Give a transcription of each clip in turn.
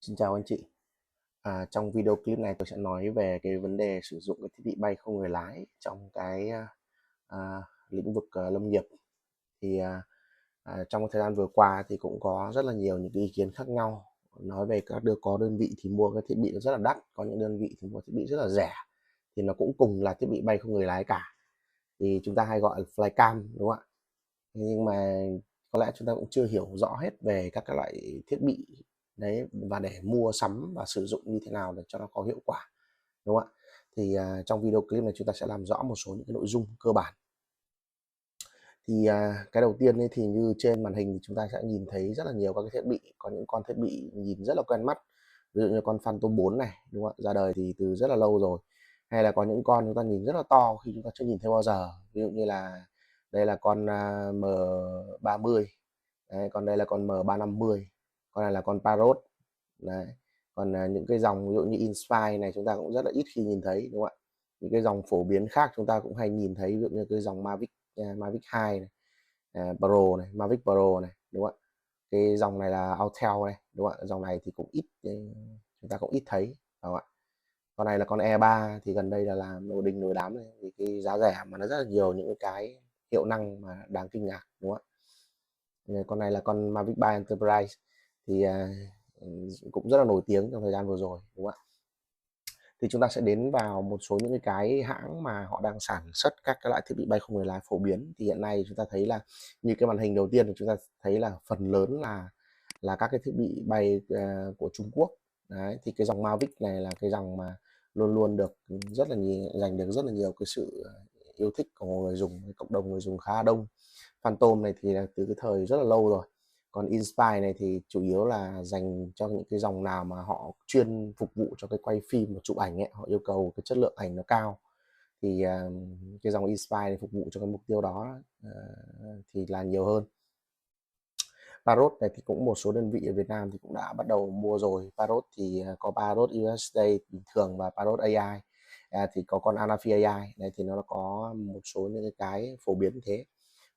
Xin chào anh chị. Trong video clip này tôi sẽ nói về cái vấn đề sử dụng cái thiết bị bay không người lái trong cái lĩnh vực lâm nghiệp. Thì trong thời gian vừa qua thì cũng có rất là nhiều những cái ý kiến khác nhau nói về có đơn vị thì mua cái thiết bị nó rất là đắt, có những đơn vị thì mua thiết bị rất là rẻ. Thì nó cũng cùng là thiết bị bay không người lái cả. Thì chúng ta hay gọi là flycam đúng không ạ? Nhưng mà có lẽ chúng ta cũng chưa hiểu rõ hết về các cái loại thiết bị đấy và để mua sắm và sử dụng như thế nào để cho nó có hiệu quả, đúng không ạ? Thì trong video clip này chúng ta sẽ làm rõ một số những cái nội dung cơ bản. Thì cái đầu tiên ấy, thì như trên màn hình thì chúng ta sẽ nhìn thấy rất là nhiều các cái thiết bị, có những con thiết bị nhìn rất là quen mắt, ví dụ như con Phantom 4 này, đúng không ạ? Ra đời thì từ rất là lâu rồi. Hay là có những con chúng ta nhìn rất là to khi chúng ta chưa nhìn thấy bao giờ, ví dụ như là đây là con M30, đấy, còn đây là con M350, con này là con Parrot đấy. Còn những cái dòng ví dụ như Inspire này chúng ta cũng rất là ít khi nhìn thấy, đúng không ạ? Những cái dòng phổ biến khác chúng ta cũng hay nhìn thấy, ví dụ như cái dòng Mavic 2 này, Pro này, Mavic Pro này, đúng không ạ? Cái dòng này là Autel này, đúng không ạ? Dòng này thì cũng ít, chúng ta cũng ít thấy, đúng không ạ? Con này là con E3 thì gần đây là làm nổi đình nổi đám này, vì cái giá rẻ mà nó rất là nhiều những cái hiệu năng mà đáng kinh ngạc, đúng không ạ? Con này là con Mavic 3 Enterprise thì cũng rất là nổi tiếng trong thời gian vừa rồi, đúng không ạ? Thì chúng ta sẽ đến vào một số những cái hãng mà họ đang sản xuất các cái loại thiết bị bay không người lái phổ biến. Thì hiện nay chúng ta thấy là như cái màn hình đầu tiên thì chúng ta thấy là phần lớn là các cái thiết bị bay của Trung Quốc. Đấy, thì cái dòng Mavic này là cái dòng mà luôn luôn được rất là nhiều, giành được rất là nhiều cái sự yêu thích của người dùng, cộng đồng người dùng khá đông. Phantom này thì là từ cái thời rất là lâu rồi, còn Inspire này thì chủ yếu là dành cho những cái dòng nào mà họ chuyên phục vụ cho cái quay phim và chụp ảnh ấy, họ yêu cầu cái chất lượng ảnh nó cao thì cái dòng Inspire này phục vụ cho cái mục tiêu đó thì là nhiều hơn. Parrot này thì cũng một số đơn vị ở Việt Nam thì cũng đã bắt đầu mua rồi. Parrot thì có Parrot USD bình thường và Parrot AI. Thì có con Anafi AI này thì nó có một số những cái phổ biến như thế.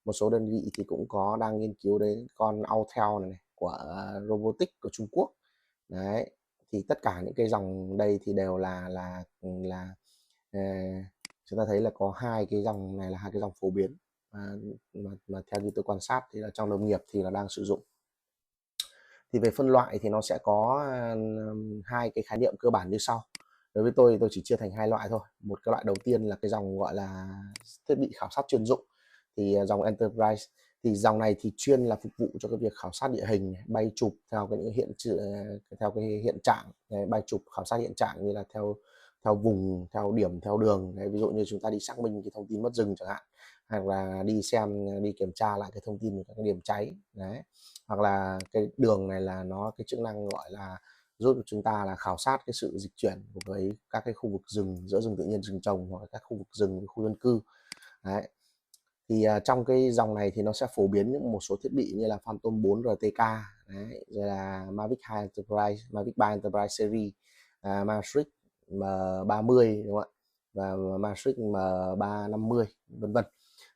Một số đơn vị thì cũng có đang nghiên cứu đến con Autel này, của Robotics của Trung Quốc. Đấy, thì tất cả những cái dòng đây thì đều là ờ, chúng ta thấy là có hai cái dòng này là hai cái dòng phổ biến mà theo như tôi quan sát thì là trong nông nghiệp thì là đang sử dụng. Thì về phân loại thì nó sẽ có hai cái khái niệm cơ bản như sau. Đối với tôi chỉ chia thành hai loại thôi. Một cái loại đầu tiên là cái dòng gọi là thiết bị khảo sát chuyên dụng, thì dòng Enterprise thì dòng này thì chuyên là phục vụ cho cái việc khảo sát địa hình, bay chụp theo cái theo cái hiện trạng, bay chụp khảo sát hiện trạng như là theo theo vùng, theo điểm, theo đường. Đấy, ví dụ như chúng ta đi xác minh cái thông tin mất rừng chẳng hạn, hoặc là đi xem, đi kiểm tra lại cái thông tin về các cái điểm cháy đấy, hoặc là cái đường này là nó cái chức năng gọi là giúp chúng ta là khảo sát cái sự dịch chuyển với các cái khu vực rừng, giữa rừng tự nhiên, rừng trồng, hoặc là các khu vực rừng, khu dân cư đấy. Thì trong cái dòng này thì nó sẽ phổ biến những một số thiết bị như là Phantom 4 RTK đấy, rồi là Mavic 2 Enterprise, Mavic 3 Enterprise series, Matrix M30 đúng không ạ, và Matrix M350 vân vân.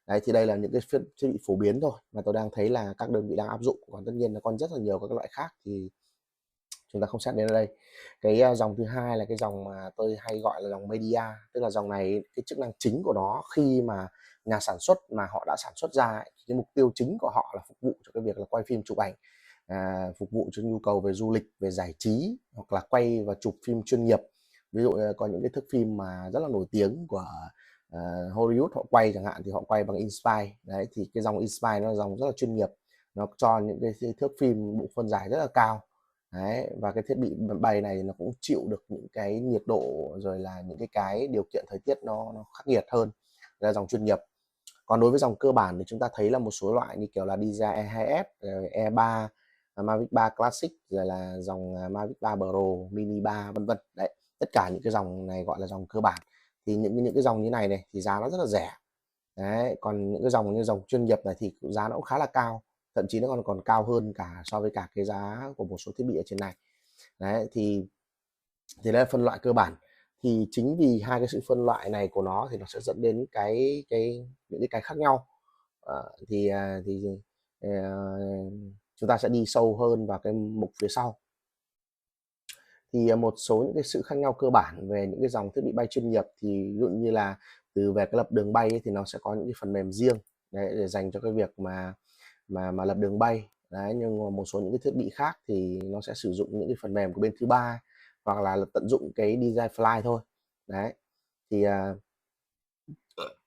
Đấy, thì đây là những cái thiết bị phổ biến thôi mà tôi đang thấy là các đơn vị đang áp dụng, còn tất nhiên là còn rất là nhiều các loại khác thì chúng ta không xét đến ở đây. Cái dòng thứ hai là cái dòng mà tôi hay gọi là dòng media, tức là dòng này cái chức năng chính của nó khi mà nhà sản xuất mà họ đã sản xuất ra ấy, cái mục tiêu chính của họ là phục vụ cho cái việc là quay phim chụp ảnh, phục vụ cho nhu cầu về du lịch, về giải trí, hoặc là quay và chụp phim chuyên nghiệp. Ví dụ như có những cái thước phim mà rất là nổi tiếng của Hollywood họ quay chẳng hạn, thì họ quay bằng Inspire đấy, thì cái dòng Inspire nó là dòng rất là chuyên nghiệp, nó cho những cái thước phim bộ phân giải rất là cao đấy, và cái thiết bị bay này nó cũng chịu được những cái nhiệt độ rồi là những cái điều kiện thời tiết nó khắc nghiệt hơn, là dòng chuyên nghiệp. Còn đối với dòng cơ bản thì chúng ta thấy là một số loại như kiểu là DJI E2S, E3, Mavic 3 Classic, rồi là dòng Mavic 3 Pro, Mini 3 vân vân đấy. Tất cả những cái dòng này gọi là dòng cơ bản. Thì những cái dòng như này thì giá nó rất là rẻ đấy, còn những cái dòng như dòng chuyên nghiệp này thì giá nó cũng khá là cao, thậm chí nó còn còn cao hơn cả so với cả cái giá của một số thiết bị ở trên này đấy. Thì đây là phân loại cơ bản. Thì chính vì hai cái sự phân loại này của nó thì nó sẽ dẫn đến những cái khác nhau. Thì ờ, chúng ta sẽ đi sâu hơn vào cái mục phía sau. thì một số những cái sự khác nhau cơ bản về những cái dòng thiết bị bay chuyên nghiệp thì ví dụ như là về cái lập đường bay ấy, thì nó sẽ có những cái phần mềm riêng đấy, để dành cho cái việc mà lập đường bay đấy. Nhưng mà một số những cái thiết bị khác thì nó sẽ sử dụng những cái phần mềm của bên thứ ba, hoặc là tận dụng cái DJI Fly thôi đấy. Thì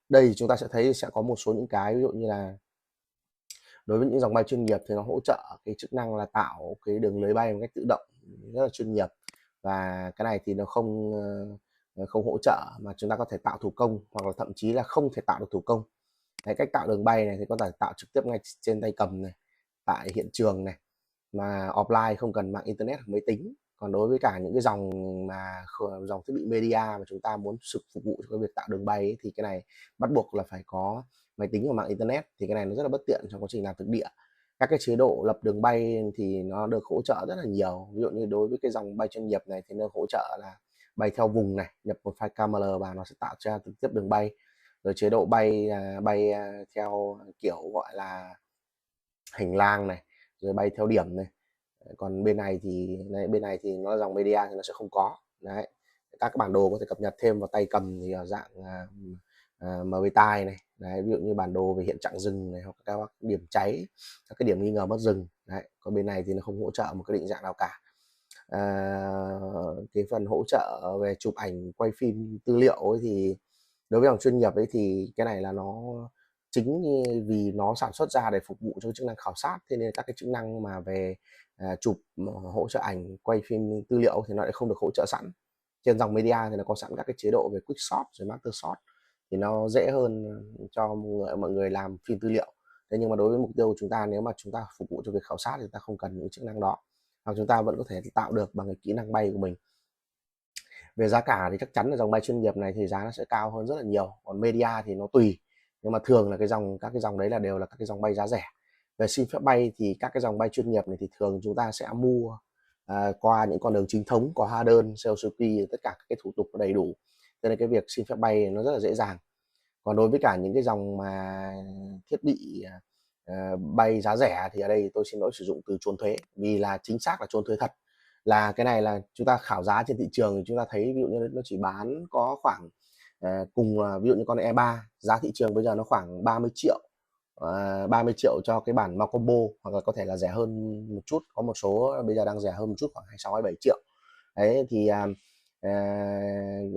đây chúng ta sẽ thấy sẽ có một số những cái ví dụ như là đối với những dòng bay chuyên nghiệp thì nó hỗ trợ cái chức năng là tạo cái đường lưới bay một cách tự động rất là chuyên nghiệp, và cái này thì nó không hỗ trợ mà chúng ta có thể tạo thủ công, hoặc là thậm chí là không thể tạo được thủ công. Cái cách tạo đường bay này thì có thể tạo trực tiếp ngay trên tay cầm này, tại hiện trường này, mà offline không cần mạng internet hoặc máy tính. Còn đối với cả những cái dòng thiết bị media mà chúng ta muốn phục vụ cho cái việc tạo đường bay ấy, thì cái này bắt buộc là phải có máy tính và mạng internet, thì cái này nó rất là bất tiện trong quá trình làm thực địa. Các cái chế độ lập đường bay thì nó được hỗ trợ rất là nhiều, ví dụ như đối với cái dòng bay chuyên nghiệp này thì nó hỗ trợ là bay theo vùng này, nhập một file KML và nó sẽ tạo ra trực tiếp đường bay. Rồi chế độ bay theo kiểu gọi là hành lang này, rồi bay theo điểm này. Còn bên này thì nó là dòng media thì nó sẽ không có đấy. Các bản đồ có thể cập nhật thêm vào tay cầm thì ở dạng MV này đấy, ví dụ như bản đồ về hiện trạng rừng này, hoặc các điểm cháy, các cái điểm nghi ngờ mất rừng đấy. Còn bên này thì nó không hỗ trợ một cái định dạng nào cả. Cái phần hỗ trợ về chụp ảnh, quay phim tư liệu ấy thì đối với dòng chuyên nghiệp ấy thì cái này là nó chính vì nó sản xuất ra để phục vụ cho chức năng khảo sát, thế nên các cái chức năng mà về chụp, hỗ trợ ảnh, quay phim tư liệu thì nó lại không được hỗ trợ sẵn. Trên dòng media thì nó có sẵn các cái chế độ về quick shot rồi master shot, thì nó dễ hơn cho mọi người làm phim tư liệu. Thế nhưng mà đối với mục tiêu của chúng ta, nếu mà chúng ta phục vụ cho việc khảo sát thì ta không cần những chức năng đó, hoặc chúng ta vẫn có thể tạo được bằng cái kỹ năng bay của mình. Về giá cả thì chắc chắn là dòng bay chuyên nghiệp này thì giá nó sẽ cao hơn rất là nhiều, còn media thì nó tùy, nhưng mà thường là các cái dòng đấy là đều là các cái dòng bay giá rẻ. Về xin phép bay thì các cái dòng bay chuyên nghiệp này thì thường chúng ta sẽ mua qua những con đường chính thống, có hóa đơn, COCP, tất cả các cái thủ tục đầy đủ, cho nên cái việc xin phép bay nó rất là dễ dàng. Còn đối với cả những cái dòng mà thiết bị bay giá rẻ thì ở đây tôi xin lỗi sử dụng từ trốn thuế, vì là chính xác là trốn thuế thật. Là cái này là chúng ta khảo giá trên thị trường thì chúng ta thấy ví dụ như nó chỉ bán có khoảng ví dụ như con E3 giá thị trường bây giờ nó khoảng 30 triệu, 30 triệu cho cái bản Mao Combo, hoặc là có thể là rẻ hơn một chút, có một số bây giờ đang rẻ hơn một chút khoảng 26 27 triệu đấy. Thì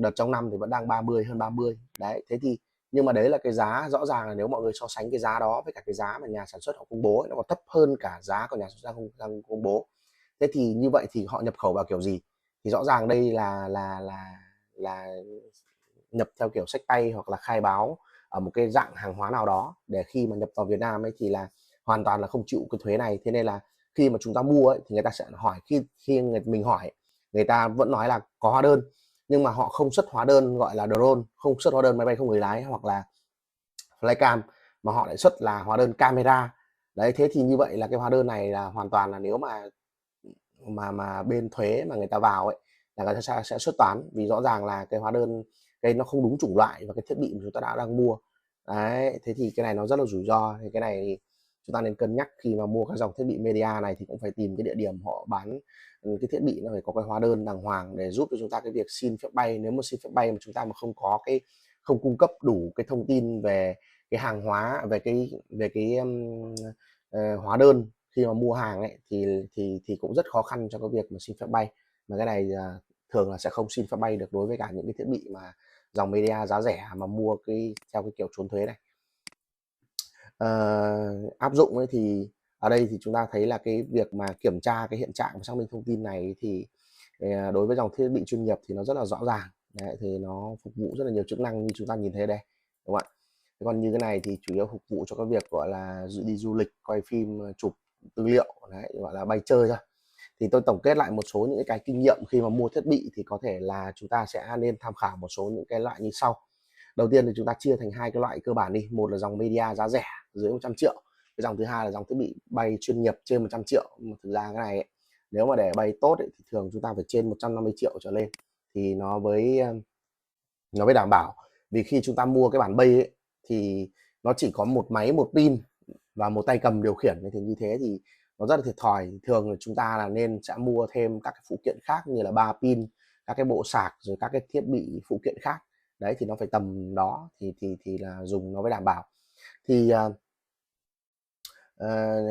đợt trong năm thì vẫn đang 30, hơn 30 đấy. Thế thì nhưng mà đấy là cái giá, rõ ràng là nếu mọi người so sánh cái giá đó với cả cái giá mà nhà sản xuất họ công bố ấy, nó còn thấp hơn cả giá của nhà sản xuất đang công bố. Thế thì như vậy thì họ nhập khẩu vào kiểu gì? Thì rõ ràng đây là nhập theo kiểu xách tay, hoặc là khai báo ở một cái dạng hàng hóa nào đó, để khi mà nhập vào Việt Nam ấy thì là hoàn toàn là không chịu cái thuế này. Thế nên là khi mà chúng ta mua ấy, thì người ta sẽ hỏi, khi mình hỏi, người ta vẫn nói là có hóa đơn, nhưng mà họ không xuất hóa đơn gọi là drone, không xuất hóa đơn máy bay không người lái hoặc là flycam, mà họ lại xuất là hóa đơn camera đấy. Thế thì như vậy là cái hóa đơn này là hoàn toàn là, nếu mà bên thuế mà người ta vào ấy là người ta sẽ xuất toán, vì rõ ràng là cái hóa đơn cái nó không đúng chủng loại và cái thiết bị mà chúng ta đang mua đấy. Thế thì cái này nó rất là rủi ro. Thì cái này thì chúng ta nên cân nhắc khi mà mua các dòng thiết bị media này, thì cũng phải tìm cái địa điểm họ bán cái thiết bị, nó phải có cái hóa đơn đàng hoàng để giúp cho chúng ta cái việc xin phép bay. Nếu mà xin phép bay mà chúng ta mà không cung cấp đủ cái thông tin về cái hàng hóa, về cái hóa đơn khi mà mua hàng ấy, thì cũng rất khó khăn cho cái việc mà xin phép bay. Mà cái này thường là sẽ không xin phép bay được đối với cả những cái thiết bị mà dòng media giá rẻ mà mua theo cái kiểu trốn thuế này. Áp dụng ấy thì ở đây thì chúng ta thấy là cái việc mà kiểm tra cái hiện trạng và xác minh thông tin này thì đối với dòng thiết bị chuyên nghiệp thì nó rất là rõ ràng. Đấy, thì nó phục vụ rất là nhiều chức năng như chúng ta nhìn thấy đây, đúng không ạ? Còn như cái này thì chủ yếu phục vụ cho cái việc gọi là đi du lịch, quay phim, chụp tư liệu đấy, gọi là bay chơi thôi. Thì tôi tổng kết lại một số những cái kinh nghiệm khi mà mua thiết bị, thì có thể là chúng ta sẽ nên tham khảo một số những cái loại như sau. Đầu tiên thì chúng ta chia thành hai cái loại cơ bản đi. Một là dòng media giá rẻ dưới 100 triệu. Cái dòng thứ hai là dòng thiết bị bay chuyên nghiệp trên 100 triệu. Mà thực ra cái này ấy, nếu mà để bay tốt ấy, thì thường chúng ta phải trên 150 triệu trở lên thì nó mới đảm bảo. Vì khi chúng ta mua cái bản bay ấy, thì nó chỉ có một máy, một pin và một tay cầm điều khiển, thì như thế thì nó rất là thiệt thòi. Thường là chúng ta là nên sẽ mua thêm các cái phụ kiện khác như là ba pin, các cái bộ sạc, rồi các cái thiết bị phụ kiện khác. Đấy thì nó phải tầm đó thì là dùng nó mới đảm bảo. Thì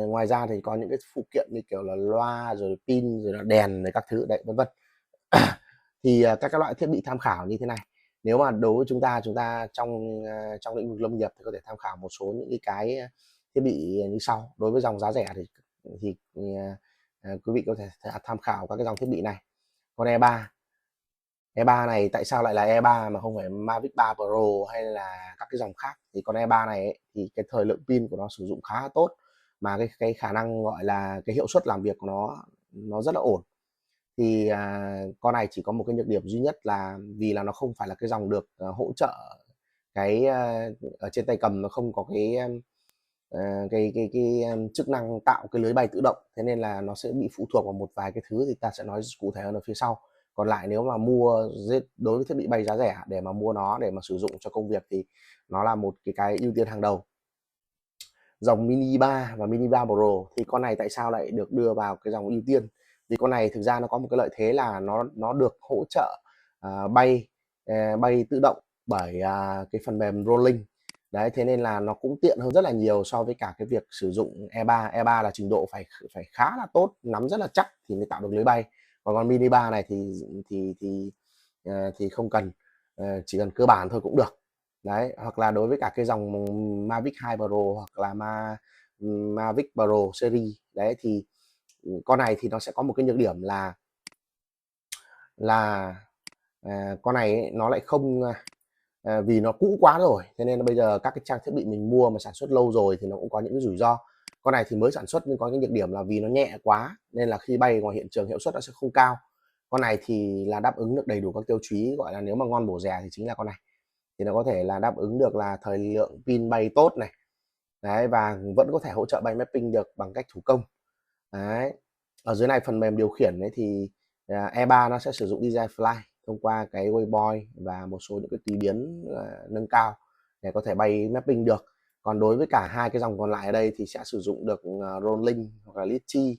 ngoài ra thì có những cái phụ kiện như kiểu là loa, rồi pin, rồi là đèn, rồi các thứ đấy, vân vân. Thì các cái loại thiết bị tham khảo như thế này, nếu mà đối với chúng ta trong lĩnh vực lâm nghiệp thì có thể tham khảo một số những cái thiết bị như sau. Đối với dòng giá rẻ thì quý vị có thể tham khảo các cái dòng thiết bị này. Con E3 này tại sao lại là E3 mà không phải Mavic 3 Pro hay là các cái dòng khác? Thì con E3 này ấy, thì cái thời lượng pin của nó sử dụng khá tốt, mà cái khả năng gọi là cái hiệu suất làm việc của nó rất là ổn. Thì con này chỉ có một cái nhược điểm duy nhất là vì là nó không phải là cái dòng được hỗ trợ cái ở trên tay cầm, nó không có cái chức năng tạo cái lưới bay tự động, thế nên là nó sẽ bị phụ thuộc vào một vài cái thứ thì ta sẽ nói cụ thể hơn ở phía sau. Còn lại nếu mà mua đối với thiết bị bay giá rẻ để mà mua nó để mà sử dụng cho công việc thì nó là một cái ưu tiên hàng đầu. Dòng Mini 3 và Mini 3 Pro thì con này tại sao lại được đưa vào cái dòng ưu tiên? Vì con này thực ra nó có một cái lợi thế là nó được hỗ trợ bay tự động bởi cái phần mềm Rolling. Đấy, thế nên là nó cũng tiện hơn rất là nhiều so với cả cái việc sử dụng E3. E3 là trình độ phải khá là tốt, nắm rất là chắc thì mới tạo được lưới bay. Còn con Mini 3 này thì không cần, chỉ cần cơ bản thôi cũng được. Đấy, hoặc là đối với cả cái dòng Mavic 2 Pro hoặc là Mavic Pro series đấy thì con này thì nó sẽ có một cái nhược điểm là con này ấy, nó lại không vì nó cũ quá rồi, thế nên là bây giờ các cái trang thiết bị mình mua mà sản xuất lâu rồi thì nó cũng có những cái rủi ro. Con này thì mới sản xuất nhưng có cái nhược điểm là vì nó nhẹ quá nên là khi bay ngoài hiện trường hiệu suất nó sẽ không cao. Con này thì là đáp ứng được đầy đủ các tiêu chí, gọi là nếu mà ngon bổ rẻ thì chính là con này. Thì nó có thể là đáp ứng được là thời lượng pin bay tốt này, đấy, và vẫn có thể hỗ trợ bay mapping được bằng cách thủ công. Đấy, ở dưới này phần mềm điều khiển ấy thì E3 nó sẽ sử dụng DJI Fly thông qua cái waypoint và một số những cái tùy biến nâng cao để có thể bay mapping được. Còn đối với cả hai cái dòng còn lại ở đây thì sẽ sử dụng được Rolling hoặc là Litchi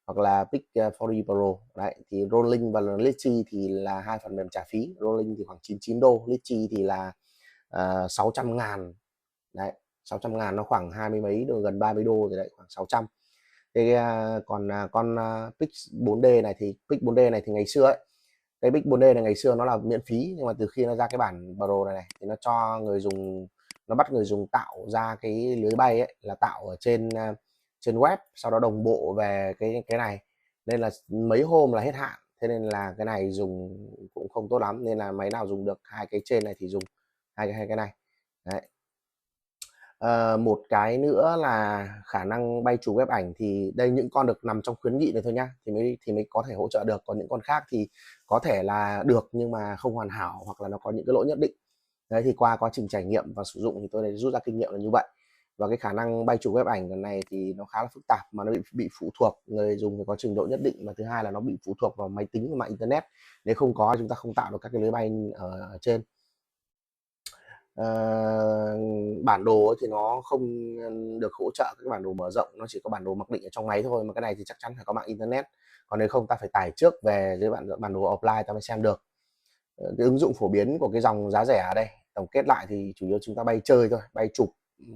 hoặc là Pic 4D Pro. Đấy, thì Rolling và Litchi thì là hai phần mềm trả phí. Rolling thì khoảng 99 đô, Litchi thì là 600 ngàn. Đấy, 600 ngàn nó khoảng 20 mấy đô, gần 30 đô rồi đấy, khoảng 600. Thế còn con Pic 4D này thì ngày xưa ấy, cái Pic 4D này ngày xưa nó là miễn phí, nhưng mà từ khi nó ra cái bản Pro này thì nó cho người dùng, nó bắt người dùng tạo ra cái lưới bay ấy, là tạo ở trên web, sau đó đồng bộ về cái này, nên là mấy hôm là hết hạn. Thế nên là cái này dùng cũng không tốt lắm, nên là máy nào dùng được hai cái trên này thì dùng hai cái này. Đấy. Một cái nữa là khả năng bay chụp ghép ảnh, thì đây những con được nằm trong khuyến nghị này thôi nhá, thì mới có thể hỗ trợ được. Còn những con khác thì có thể là được nhưng mà không hoàn hảo, hoặc là nó có những cái lỗi nhất định. Đấy, thì qua quá trình trải nghiệm và sử dụng thì tôi đã rút ra kinh nghiệm là như vậy. Và cái khả năng bay chụp ghép ảnh lần này thì nó khá là phức tạp, mà nó bị phụ thuộc, người dùng phải có trình độ nhất định, và thứ hai là nó bị phụ thuộc vào máy tính và mạng internet. Nếu không có chúng ta không tạo được các cái lưới bay ở trên. Bản đồ thì nó không được hỗ trợ các cái bản đồ mở rộng, nó chỉ có bản đồ mặc định ở trong máy thôi, mà cái này thì chắc chắn phải có mạng internet, còn nếu không ta phải tải trước về dưới bản đồ offline ta mới xem được. Cái ứng dụng phổ biến của cái dòng giá rẻ ở đây, tổng kết lại thì chủ yếu chúng ta bay chơi thôi, bay chụp,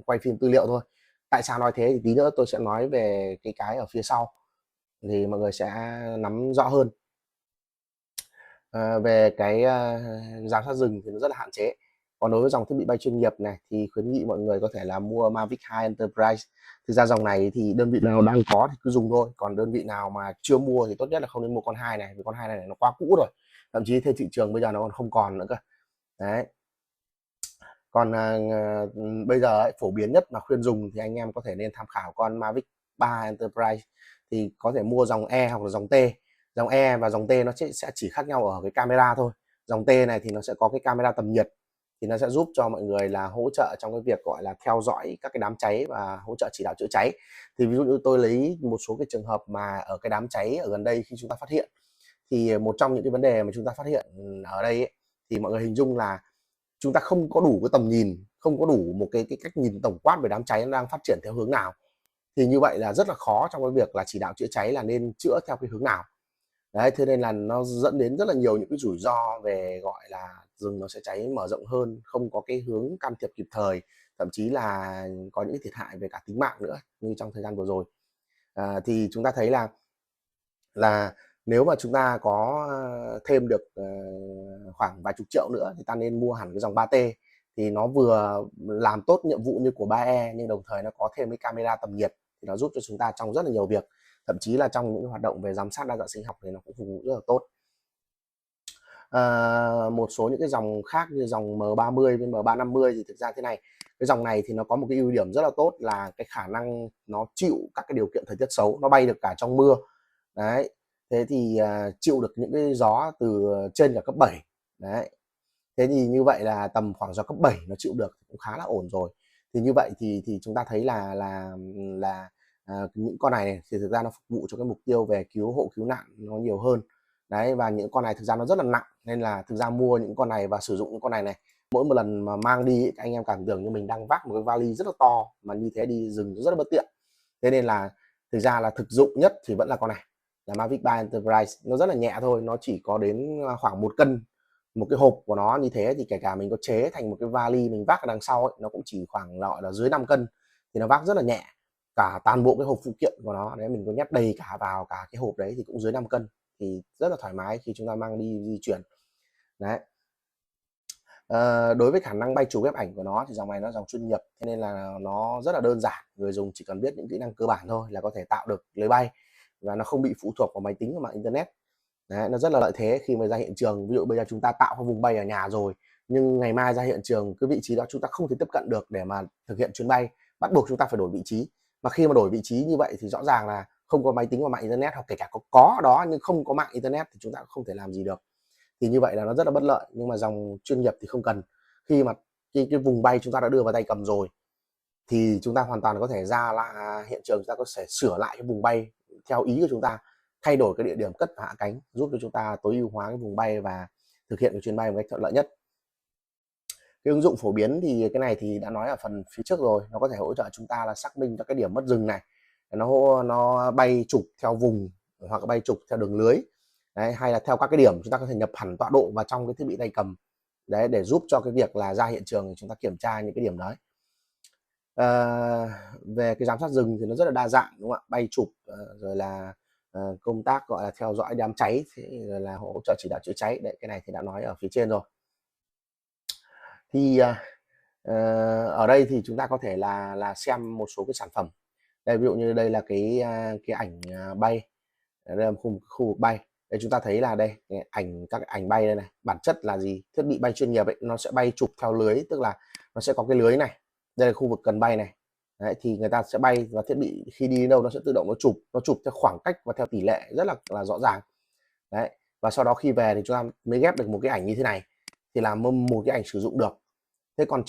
quay phim tư liệu thôi. Tại sao nói thế thì tí nữa tôi sẽ nói về cái ở phía sau thì mọi người sẽ nắm rõ hơn. Về cái giám sát rừng thì nó rất là hạn chế. Còn đối với dòng thiết bị bay chuyên nghiệp này thì khuyến nghị mọi người có thể là mua Mavic 2 Enterprise. Thực ra dòng này thì đơn vị nào đang có thì cứ dùng thôi, còn đơn vị nào mà chưa mua thì tốt nhất là không nên mua con 2 này, vì con 2 này nó quá cũ rồi, thậm chí trên thị trường bây giờ nó còn không còn nữa cơ. Đấy. Còn bây giờ ấy, phổ biến nhất mà khuyên dùng thì anh em có thể nên tham khảo con Mavic 3 Enterprise, thì có thể mua dòng E hoặc là dòng T. Dòng E và dòng T nó sẽ chỉ khác nhau ở cái camera thôi. Dòng T này thì nó sẽ có cái camera tầm nhiệt, thì nó sẽ giúp cho mọi người là hỗ trợ trong cái việc gọi là theo dõi các cái đám cháy và hỗ trợ chỉ đạo chữa cháy. Thì ví dụ như tôi lấy một số cái trường hợp mà ở cái đám cháy ở gần đây khi chúng ta phát hiện, thì một trong những cái vấn đề mà chúng ta phát hiện ở đây ấy, thì mọi người hình dung là chúng ta không có đủ cái tầm nhìn, không có đủ một cái cách nhìn tổng quát về đám cháy nó đang phát triển theo hướng nào. thì như vậy là rất là khó trong cái việc là chỉ đạo chữa cháy là nên chữa theo cái hướng nào. Đấy, thế nên là nó dẫn đến rất là nhiều những cái rủi ro về gọi là rừng nó sẽ cháy mở rộng hơn, không có cái hướng can thiệp kịp thời, thậm chí là có những thiệt hại về cả tính mạng nữa như trong thời gian vừa rồi. Thì chúng ta thấy là nếu mà chúng ta có thêm được khoảng vài chục triệu nữa thì ta nên mua hẳn cái dòng 3T, thì nó vừa làm tốt nhiệm vụ như của 3E nhưng đồng thời nó có thêm cái camera tầm nhiệt, thì nó giúp cho chúng ta trong rất là nhiều việc, thậm chí là trong những hoạt động về giám sát đa dạng sinh học thì nó cũng phục vụ rất là tốt. Một số những cái dòng khác như dòng M30 với M350 thì thực ra thế này, cái dòng này thì nó có một cái ưu điểm rất là tốt là cái khả năng nó chịu các cái điều kiện thời tiết xấu, nó bay được cả trong mưa. Đấy, thế thì chịu được những cái gió từ trên cả cấp 7. Đấy, thế thì như vậy là tầm khoảng gió cấp 7 nó chịu được cũng khá là ổn rồi. Thì như vậy thì chúng ta thấy là những con này thì thực ra nó phục vụ cho cái mục tiêu về cứu hộ cứu nạn nó nhiều hơn. Đấy, và những con này thực ra nó rất là nặng, nên là thực ra mua những con này và sử dụng những con này mỗi một lần mà mang đi anh em cảm tưởng như mình đang vác một cái vali rất là to, mà như thế đi rừng rất là bất tiện. Thế nên là thực ra là thực dụng nhất thì vẫn là con này, là Mavic 3 Enterprise. Nó rất là nhẹ thôi, nó chỉ có đến khoảng 1 cân. Một cái hộp của nó như thế thì kể cả mình có chế thành một cái vali mình vác ở đằng sau ấy, nó cũng chỉ khoảng loại là dưới 5 cân, thì nó vác rất là nhẹ. Cả toàn bộ cái hộp phụ kiện của nó đấy, mình có nhét đầy cả vào cả cái hộp đấy thì cũng dưới 5 cân, thì rất là thoải mái khi chúng ta mang đi di chuyển. Đấy, đối với khả năng bay chụp ghép ảnh của nó thì dòng này nó dòng chuyên nghiệp, thế nên là nó rất là đơn giản, người dùng chỉ cần biết những kỹ năng cơ bản thôi là có thể tạo được lưới bay, và nó không bị phụ thuộc vào máy tính và mạng internet. Đấy, nó rất là lợi thế khi mà ra hiện trường. Ví dụ bây giờ chúng ta tạo cái vùng bay ở nhà rồi, nhưng ngày mai ra hiện trường cái vị trí đó chúng ta không thể tiếp cận được để mà thực hiện chuyến bay, bắt buộc chúng ta phải đổi vị trí. Mà khi mà đổi vị trí như vậy thì rõ ràng là không có máy tính và mạng internet, hoặc kể cả có đó nhưng không có mạng internet thì chúng ta cũng không thể làm gì được. Thì như vậy là nó rất là bất lợi. Nhưng mà dòng chuyên nghiệp thì không cần, khi mà cái vùng bay chúng ta đã đưa vào tay cầm rồi thì chúng ta hoàn toàn có thể ra lại hiện trường, chúng ta có thể sửa lại cái vùng bay theo ý của chúng ta, thay đổi cái địa điểm cất và hạ cánh, giúp cho chúng ta tối ưu hóa cái vùng bay và thực hiện cái chuyến bay một cách thuận lợi nhất. Cái ứng dụng phổ biến thì cái này thì đã nói ở phần phía trước rồi, nó có thể hỗ trợ chúng ta là xác minh các cái điểm mất rừng này, nó bay trục theo vùng hoặc bay trục theo đường lưới. Đấy, hay là theo các cái điểm chúng ta có thể nhập hẳn tọa độ vào trong cái thiết bị tay cầm đấy, để giúp cho cái việc là ra hiện trường thì chúng ta kiểm tra những cái điểm đấy. Về cái giám sát rừng thì nó rất là đa dạng, đúng không ạ? Bay chụp rồi là công tác gọi là theo dõi đám cháy, rồi là hỗ trợ chỉ đạo chữa cháy. Đấy, cái này thì đã nói ở phía trên rồi. Thì ở đây thì chúng ta có thể là xem một số cái sản phẩm. Đây, ví dụ như đây là cái ảnh bay, đây là khu vực bay. Đây chúng ta thấy là đây các ảnh bay đây này, bản chất là gì? Thiết bị bay chuyên nghiệp ấy, nó sẽ bay chụp theo lưới, tức là nó sẽ có cái lưới này, đây là khu vực cần bay này. Đấy, thì người ta sẽ bay và thiết bị khi đi đến đâu nó sẽ tự động nó chụp theo khoảng cách và theo tỷ lệ rất là rõ ràng. Đấy, và sau đó khi về thì chúng ta mới ghép được một cái ảnh như thế này, thì là một cái ảnh sử dụng được. Thế còn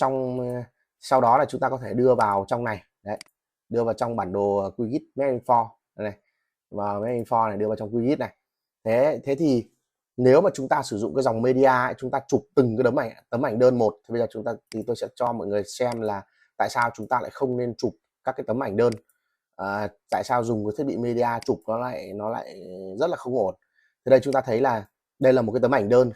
sau đó là chúng ta có thể đưa vào trong này, đấy, đưa vào trong bản đồ QGIS Media này, và Media này đưa vào trong QGIS này. Thế thì nếu mà chúng ta sử dụng cái dòng media ấy, chúng ta chụp từng cái tấm ảnh đơn một, thì bây giờ tôi sẽ cho mọi người xem là tại sao chúng ta lại không nên chụp các cái tấm ảnh đơn. Tại sao dùng cái thiết bị media chụp nó lại rất là không ổn. Thì đây chúng ta thấy là đây là một cái tấm ảnh đơn,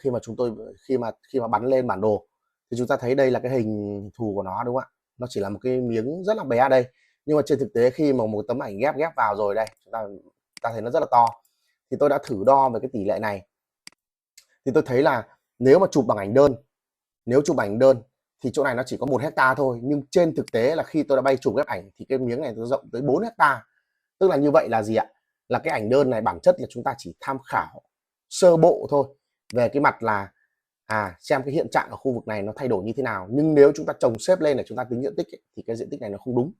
khi mà bắn lên bản đồ thì chúng ta thấy đây là cái hình thù của nó, đúng không ạ? Nó chỉ là một cái miếng rất là bé ở đây, nhưng mà trên thực tế khi mà một tấm ảnh ghép vào rồi đây, chúng ta thấy nó rất là to. Thì tôi đã thử đo về cái tỷ lệ này, thì tôi thấy là nếu chụp ảnh đơn thì chỗ này nó chỉ có 1 hecta thôi, nhưng trên thực tế là khi tôi đã bay chụp ghép ảnh thì cái miếng này nó rộng tới 4 hecta. Tức là như vậy là gì ạ? Là cái ảnh đơn này bản chất là chúng ta chỉ tham khảo sơ bộ thôi, về cái mặt là xem cái hiện trạng ở khu vực này nó thay đổi như thế nào, nhưng nếu chúng ta chồng xếp lên để chúng ta tính diện tích ấy, thì cái diện tích này nó không đúng.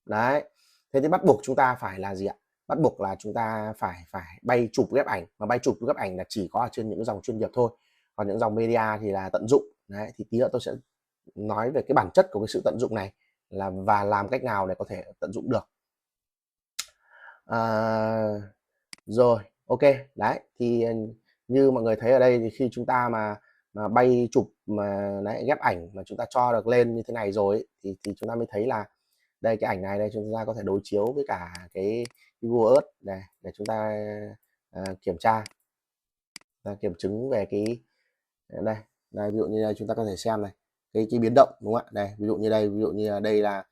Đấy, thế thì bắt buộc chúng ta phải là gì ạ? Bắt buộc là chúng ta phải bay chụp ghép ảnh, mà bay chụp ghép ảnh là chỉ có ở trên những dòng chuyên nghiệp thôi, còn những dòng media thì là tận dụng. Đấy, thì tí nữa tôi sẽ nói về cái bản chất của cái sự tận dụng này và làm cách nào để có thể tận dụng được. Rồi, ok. Đấy, thì như mọi người thấy ở đây thì khi chúng ta mà bay chụp mà ghép ảnh mà chúng ta cho được lên như thế này rồi ấy, thì chúng ta mới thấy là Đây cái ảnh này đây chúng ta có thể đối chiếu với cả cái Google Earth này để chúng ta kiểm tra kiểm chứng về cái đây. Đây ví dụ như đây chúng ta có thể xem này cái biến động đúng không ạ. Đây ví dụ như đây, ví dụ như đây là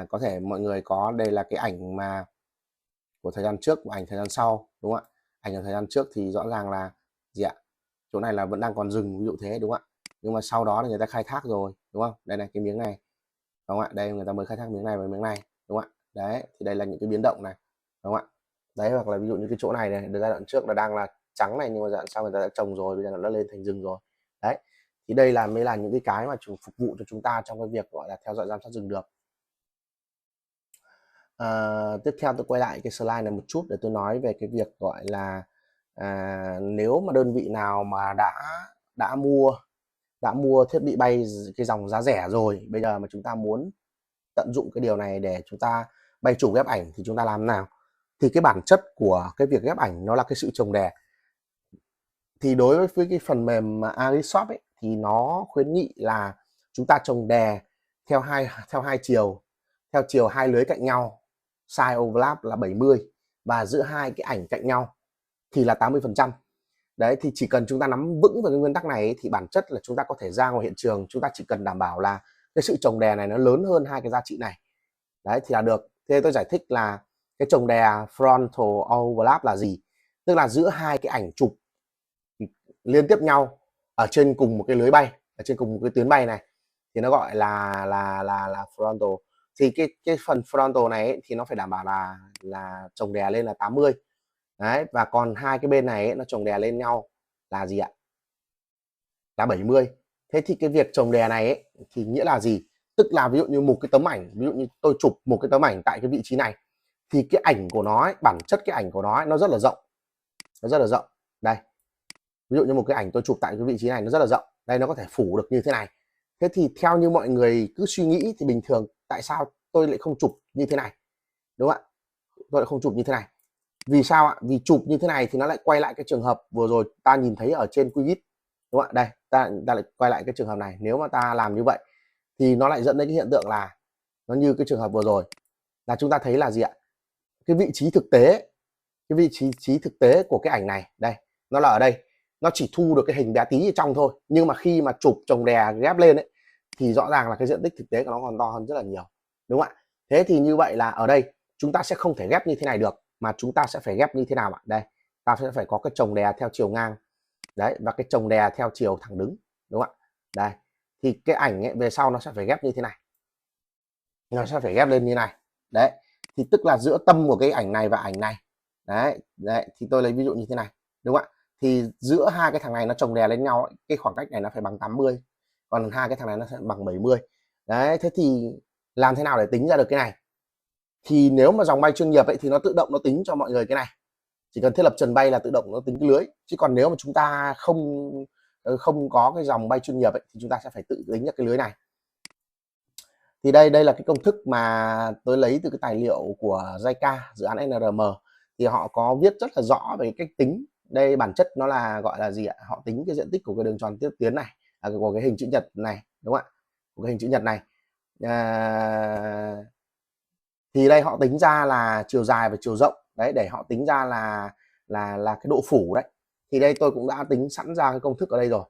có thể mọi người có đây là cái ảnh mà của thời gian trước và ảnh thời gian sau đúng không ạ. Ảnh ở thời gian trước thì rõ ràng là gì ạ, chỗ này là vẫn đang còn rừng ví dụ thế đúng không ạ, nhưng mà sau đó là người ta khai thác rồi đúng không. Đây này cái miếng này đúng không ạ, đây người ta mới khai thác miếng này và miếng này đúng không ạ. Đấy thì đây là những cái biến động này đúng không ạ. Đấy hoặc là ví dụ như cái chỗ này này giai đoạn trước là đang là trắng này, nhưng mà giai đoạn sau người ta đã trồng rồi, bây giờ nó lên thành rừng rồi. Đấy thì đây là mới là những cái mà phục vụ cho chúng ta trong cái việc gọi là theo dõi giám sát rừng được. Tiếp theo tôi quay lại cái slide này một chút để tôi nói về cái việc gọi là nếu mà đơn vị nào mà đã mua thiết bị bay cái dòng giá rẻ rồi, bây giờ mà chúng ta muốn tận dụng cái điều này để chúng ta bay chụp ghép ảnh thì chúng ta làm nào. Thì cái bản chất của cái việc ghép ảnh nó là cái sự trồng đè. Thì đối với cái phần mềm Arishop ấy thì nó khuyến nghị là chúng ta trồng đè theo hai chiều hai lưới cạnh nhau, size overlap là 70 và giữa hai cái ảnh cạnh nhau thì là 80%. Đấy thì chỉ cần chúng ta nắm vững về cái nguyên tắc này ấy, thì bản chất là chúng ta có thể ra ngoài hiện trường, chúng ta chỉ cần đảm bảo là cái sự trồng đè này nó lớn hơn hai cái giá trị này. Đấy thì là được. Thế tôi giải thích là cái trồng đè frontal overlap là gì, tức là giữa hai cái ảnh chụp liên tiếp nhau ở trên cùng một cái lưới bay, ở trên cùng một cái tuyến bay này thì nó gọi là frontal. Thì cái phần frontal này ấy, thì nó phải đảm bảo là chồng đè lên là 80. Đấy và còn hai cái bên này ấy, nó chồng đè lên nhau là gì ạ, là 70. Thế thì cái việc chồng đè này ấy, thì nghĩa là gì, tức là ví dụ như một cái tấm ảnh, ví dụ như tôi chụp một cái tấm ảnh tại cái vị trí này thì cái ảnh của nó ấy, bản chất cái ảnh của nó ấy, nó rất là rộng, nó rất là rộng. Đây ví dụ như một cái ảnh tôi chụp tại cái vị trí này nó rất là rộng, đây nó có thể phủ được như thế này. Thế thì theo như mọi người cứ suy nghĩ thì bình thường tại sao tôi lại không chụp như thế này, đúng không ạ, tôi lại không chụp như thế này. Vì sao ạ, vì chụp như thế này thì nó lại quay lại cái trường hợp vừa rồi ta nhìn thấy ở trên Quivis đúng không ạ. Đây ta lại quay lại cái trường hợp này, nếu mà ta làm như vậy thì nó lại dẫn đến cái hiện tượng là nó như cái trường hợp vừa rồi là chúng ta thấy là gì ạ, cái vị trí thực tế của cái ảnh này đây nó là ở đây, nó chỉ thu được cái hình bé tí ở trong thôi, nhưng mà khi mà chụp chồng đè ghép lên ấy thì rõ ràng là cái diện tích thực tế của nó còn to hơn rất là nhiều, đúng không ạ. Thế thì như vậy là ở đây chúng ta sẽ không thể ghép như thế này được, mà chúng ta sẽ phải ghép như thế nào ạ, đây ta sẽ phải có cái chồng đè theo chiều ngang đấy và cái chồng đè theo chiều thẳng đứng, đúng không ạ. Đây thì cái ảnh ấy, về sau nó sẽ phải ghép như thế này, nó sẽ phải ghép lên như này. Đấy thì tức là giữa tâm của cái ảnh này và ảnh này, đấy thì tôi lấy ví dụ như thế này, đúng không ạ. Thì giữa hai cái thằng này nó chồng đè lên nhau ấy, cái khoảng cách này nó phải bằng 80, còn hai cái thằng này nó sẽ bằng 70. Đấy thế thì làm thế nào để tính ra được cái này, thì nếu mà dòng bay chuyên nghiệp ấy thì nó tự động nó tính cho mọi người cái này, chỉ cần thiết lập trần bay là tự động nó tính cái lưới. Chứ còn nếu mà chúng ta không có cái dòng bay chuyên nghiệp ấy, thì chúng ta sẽ phải tự tính ra cái lưới này. Thì đây là cái công thức mà tôi lấy từ cái tài liệu của JICA, dự án NRM, thì họ có viết rất là rõ về cách tính. Đây bản chất nó là gọi là gì ạ, họ tính cái diện tích của cái đường tròn tiếp tuyến này, của cái hình chữ nhật này, đúng không ạ, của cái hình chữ nhật này. Thì đây họ tính ra là chiều dài và chiều rộng đấy, để họ tính ra là cái độ phủ đấy. Thì đây tôi cũng đã tính sẵn ra cái công thức ở đây rồi,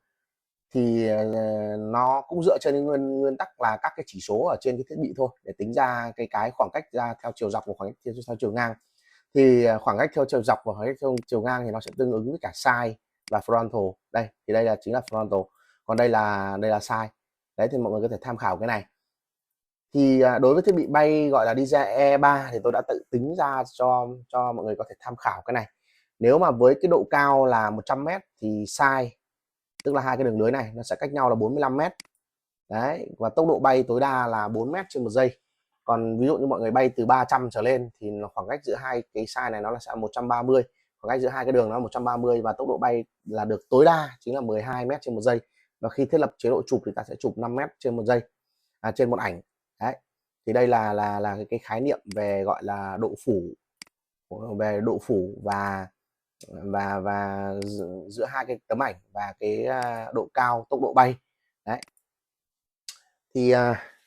thì nó cũng dựa trên nguyên tắc là các cái chỉ số ở trên cái thiết bị thôi để tính ra cái khoảng cách ra theo chiều dọc và khoảng cách theo chiều ngang. Thì khoảng cách theo chiều dọc và khoảng cách theo chiều ngang thì nó sẽ tương ứng với cả size và frontal. Đây thì đây chính là frontal, còn đây là size. Đấy thì mọi người có thể tham khảo cái này. Thì đối với thiết bị bay gọi là DJI E3 thì tôi đã tự tính ra cho mọi người có thể tham khảo cái này. Nếu mà với cái độ cao là 100m thì size, tức là hai cái đường lưới này nó sẽ cách nhau là 45m. Đấy và tốc độ bay tối đa là 4m/giây. Còn ví dụ như mọi người bay từ 300 trở lên thì khoảng cách giữa hai cái size này nó là sẽ 130, khoảng cách giữa hai cái đường nó là 130 và tốc độ bay là được tối đa chính là 12m/giây. Và khi thiết lập chế độ chụp thì ta sẽ chụp 5m/giây trên một ảnh. Đấy thì đây là cái khái niệm về gọi là độ phủ và giữa hai cái tấm ảnh và cái độ cao tốc độ bay. Đấy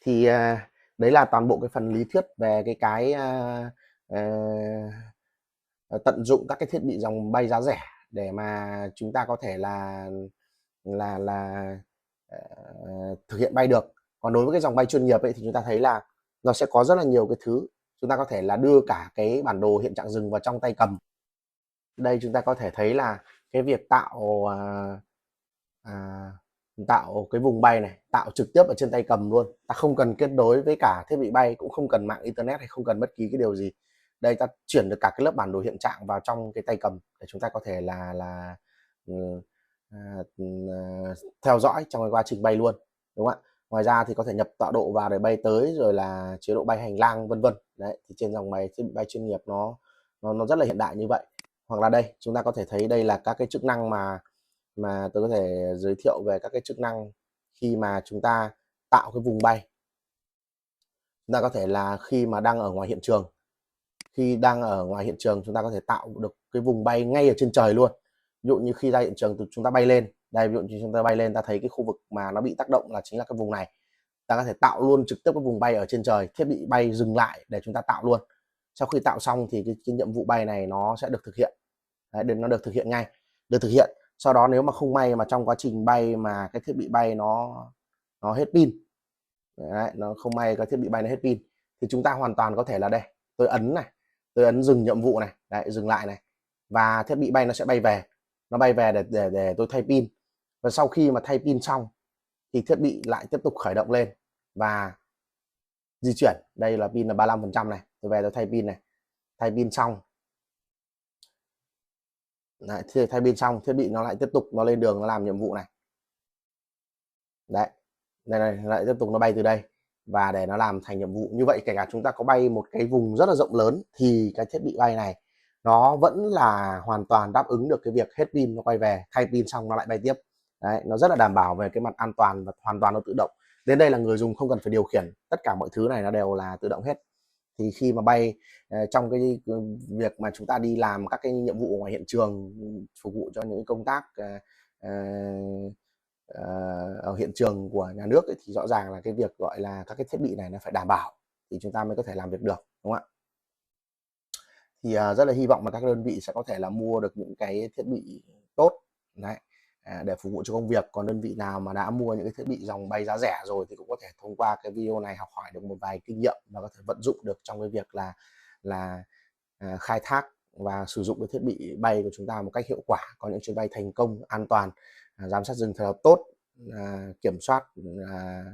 thì Đấy là toàn bộ cái phần lý thuyết về ờ, tận dụng các cái thiết bị dòng bay giá rẻ để mà chúng ta có thể là ờ, thực hiện bay được. Còn đối với cái dòng bay chuyên nghiệp ấy thì chúng ta thấy là nó sẽ có rất là nhiều cái thứ. Chúng ta có thể là đưa cả cái bản đồ hiện trạng rừng vào trong tay cầm. Đây chúng ta có thể thấy là cái việc à, tạo cái vùng bay này, tạo trực tiếp ở trên tay cầm luôn. Ta không cần kết nối với cả thiết bị bay, cũng không cần mạng internet hay không cần bất kỳ cái điều gì. Đây ta chuyển được cả cái lớp bản đồ hiện trạng vào trong cái tay cầm để chúng ta có thể ừ, theo dõi trong cái quá trình bay luôn, đúng không ạ? Ngoài ra thì có thể nhập tọa độ vào để bay tới, rồi là chế độ bay hành lang vân vân. Đấy thì trên dòng máy thiết bị bay chuyên nghiệp nó rất là hiện đại như vậy. Hoặc là đây chúng ta có thể thấy đây là các cái chức năng mà tôi có thể giới thiệu về các cái chức năng khi mà chúng ta tạo cái vùng bay. Chúng ta có thể là khi mà đang ở ngoài hiện trường, chúng ta có thể tạo được cái vùng bay ngay ở trên trời luôn. Ví dụ như khi ra hiện trường chúng ta bay lên đây, ví dụ như chúng ta bay lên, ta thấy cái khu vực mà nó bị tác động là chính là cái vùng này, ta có thể tạo luôn trực tiếp cái vùng bay ở trên trời, thiết bị bay dừng lại để chúng ta tạo luôn. Sau khi tạo xong thì cái nhiệm vụ bay này nó sẽ được thực hiện. Đấy, nó được thực hiện ngay, được thực hiện. Sau đó nếu mà không may mà trong quá trình bay mà cái thiết bị bay nó hết pin, đấy, nó không may cái thiết bị bay nó hết pin, thì chúng ta hoàn toàn có thể là đây, tôi ấn dừng nhiệm vụ này, đấy, dừng lại này, và thiết bị bay nó sẽ bay về, để tôi thay pin. Và sau khi mà thay pin xong thì thiết bị lại tiếp tục khởi động lên và di chuyển. Đây là pin là 35% này, tôi về tôi thay pin này, thay pin xong. Đấy, thì thay pin xong thiết bị nó lại tiếp tục nó lên đường, nó làm nhiệm vụ này. Đấy, đây này, lại tiếp tục nó bay từ đây và để nó làm thành nhiệm vụ. Như vậy kể cả chúng ta có bay một cái vùng rất là rộng lớn thì cái thiết bị bay này nó vẫn là hoàn toàn đáp ứng được cái việc hết pin nó quay về, thay pin xong nó lại bay tiếp. Đấy, nó rất là đảm bảo về cái mặt an toàn và hoàn toàn nó tự động. Đến đây là người dùng không cần phải điều khiển, tất cả mọi thứ này nó đều là tự động hết. Thì khi mà bay trong cái việc mà chúng ta đi làm các cái nhiệm vụ ngoài hiện trường, phục vụ cho những công tác ở hiện trường của nhà nước ấy, thì rõ ràng là cái việc gọi là các cái thiết bị này nó phải đảm bảo thì chúng ta mới có thể làm việc được, đúng không ạ? Thì rất là hy vọng là các đơn vị sẽ có thể là mua được những cái thiết bị tốt đấy, để phục vụ cho công việc. Còn đơn vị nào mà đã mua những cái thiết bị dòng bay giá rẻ rồi thì cũng có thể thông qua cái video này học hỏi được một vài kinh nghiệm và có thể vận dụng được trong cái việc là khai thác và sử dụng cái thiết bị bay của chúng ta một cách hiệu quả, có những chuyến bay thành công, an toàn, giám sát rừng thật là tốt, kiểm soát,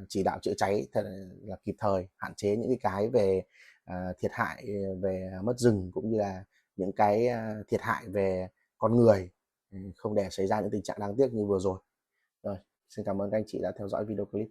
chỉ đạo chữa cháy thật là kịp thời, hạn chế những cái về thiệt hại về mất rừng, cũng như là những cái thiệt hại về con người, không để xảy ra những tình trạng đáng tiếc như vừa rồi. Rồi, xin cảm ơn các anh chị đã theo dõi video clip.